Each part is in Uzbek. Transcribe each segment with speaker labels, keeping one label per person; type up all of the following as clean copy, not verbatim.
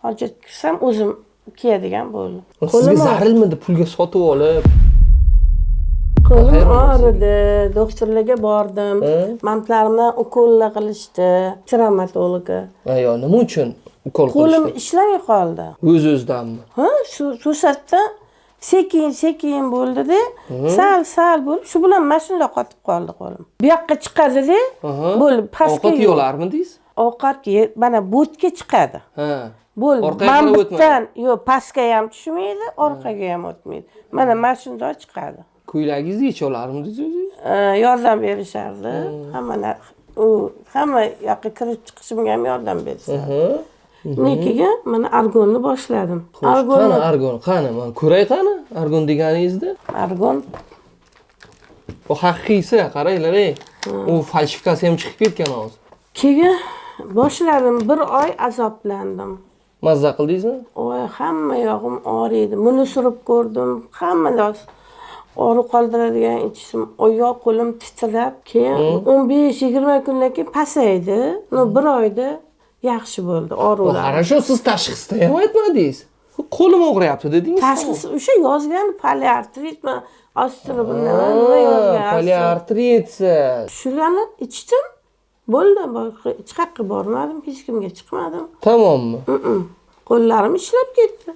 Speaker 1: hojat kirsam o'zim kiyadigan bo'ldim.
Speaker 2: Sizga zarilmidi pulga sotib olib?
Speaker 1: Qo'lim og'ridi, doktorlarga bordim. Manplarimdan ukollar qilishdi, travmatologga.
Speaker 2: Ayo, nima uchun ukol
Speaker 1: Qo'lim
Speaker 2: qilishdi?
Speaker 1: ishlamay qoldi.
Speaker 2: O'z-o'zidanmi?
Speaker 1: Ha, shu satda sekin bo'ldi-da, sal bo'lib, shu bilan mashina qotib qoldi qo'lim. Bu yoqqa chiqadi-da, bo'ldi, pastga.
Speaker 2: Ovqat yo'larmidingiz?
Speaker 1: Ovqat mana bo'tga chiqadi.
Speaker 2: Ha.
Speaker 1: Bo'ldi.
Speaker 2: Orqaga qarab o'tmaydi.
Speaker 1: Yo'q, pastga ham tushmaydi, orqaga ham o'tmaydi. Mana mashina chiqadi.
Speaker 2: Ko'ylagingizni yechib olarmidingiz o'zingiz?
Speaker 1: Yordam berishardi. Hamma yoqqa kirib chiqishimga ham yordam berishadi. Lekin mana argonni boshladim.
Speaker 2: Qani argon, qani? Men ko'ray qani? Argon deganingizni?
Speaker 1: Argon
Speaker 2: Bu haqiqiysi, qaranglar, u falsifikasi ham chiqib ketgan hozir.
Speaker 1: keyin boshladim, 1 oy azoblandim.
Speaker 2: Mazza qildingizmi?
Speaker 1: Oy, hamma yog'im og'riydi. Buni surib ko'rdim, hamma og'riq qoldiradigan ichishim, oyoq qo'lim titrab, keyin 15-20 kundan keyin pasaydi. 1 oyda yaxshi bo'ldi og'riqlar.
Speaker 2: Qarasho, siz tashxisda ham aytmadingiz. Qo'lim og'riyapti dedingiz.
Speaker 1: Tashxisi o'sha yozgan poliartritmi, nima yozgan.
Speaker 2: Poliartrit.
Speaker 1: Shularni ichdim. Bo'ldi, boshqa hech qayerga bormadim, hech kimga chiqmadim.
Speaker 2: Tamommi?
Speaker 1: Qo'llarim ishlab ketdi.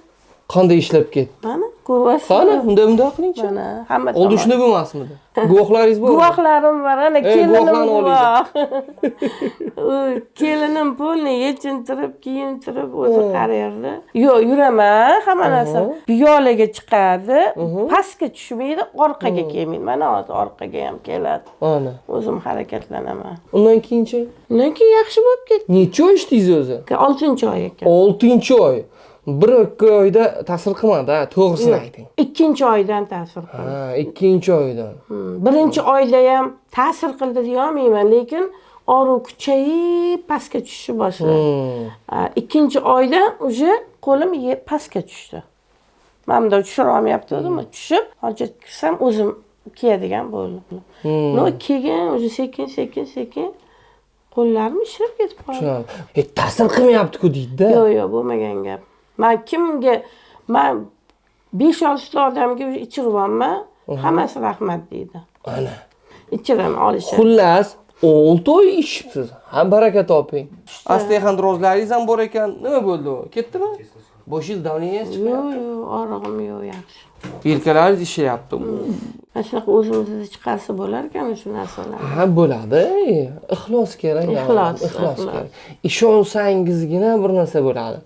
Speaker 2: Qanday ishlab ketdi?
Speaker 1: Mana, ko'ryapsiz.
Speaker 2: Qani, unda qilingchi.
Speaker 1: Mana, hamma
Speaker 2: Oldin shuni bo'lmasmidi? Guvohlaringiz bormi?
Speaker 1: Guvohlarim bor, ana kelinim
Speaker 2: guvohlarni
Speaker 1: bor. Kelinim pulni yechintirib, kiyintirib o'zi qaraydi. Yo'q, yuraman, hamma narsa. Piyolaga chiqadi, pastga tushmaydi, orqaga kelmaydi. Mana hozir orqaga ham keladi.
Speaker 2: Ana.
Speaker 1: O'zim harakatlanaman.
Speaker 2: Undan keyinchi?
Speaker 1: Undan keyin yaxshi bo'lib ketdi.
Speaker 2: Necha oy ishdingiz o'zi?
Speaker 1: 6-oy ekan.
Speaker 2: 6-oy. 1-2 oyda ta'sir qilmadi, to'g'risini ayting.
Speaker 1: 2-oydan ta'sir qildi.
Speaker 2: Ha, 2-oydan.
Speaker 1: 1-oyda ham ta'sir qildi deyolmayman, lekin og'riq kuchayib pastga tushishni boshladi. 2-oyda уже qo'lim pastga tushdi. Men bunday tushira olmayapti o'zimni, tushib, hojat kirsam o'zim kiyadigan bo'ldim. Keyin уже sekin qo'llarim ishlab ketib qoldi.
Speaker 2: Ta'sir qilmayapti-ku deydi-da.
Speaker 1: Yo'q, bo'lmagan gap. Men 5-6 odamga ichiryapman, hammasi rahmat deydi.
Speaker 2: Ana.
Speaker 1: Ichiraman, olishadi.
Speaker 2: Xullas, 6 oy ishibsiz. Ham baraka toping. Osteoxondrozlaringiz ham bor ekan. Nima bo'ldi u? Ketdimi? Boshingiz davleniyasi chiqmayapti?
Speaker 1: Yo'q, og'rig'im yo'q, yaxshi.
Speaker 2: Yelkalaringiz ishlayapti.
Speaker 1: Mana shunaqa o'zimizni chiqarsa bo'lar ekan shu narsalar.
Speaker 2: Ha, bo'ladi. Ixlos kerak.
Speaker 1: Ixlos
Speaker 2: kerak. Ishonsangizgina bir narsa bo'ladi.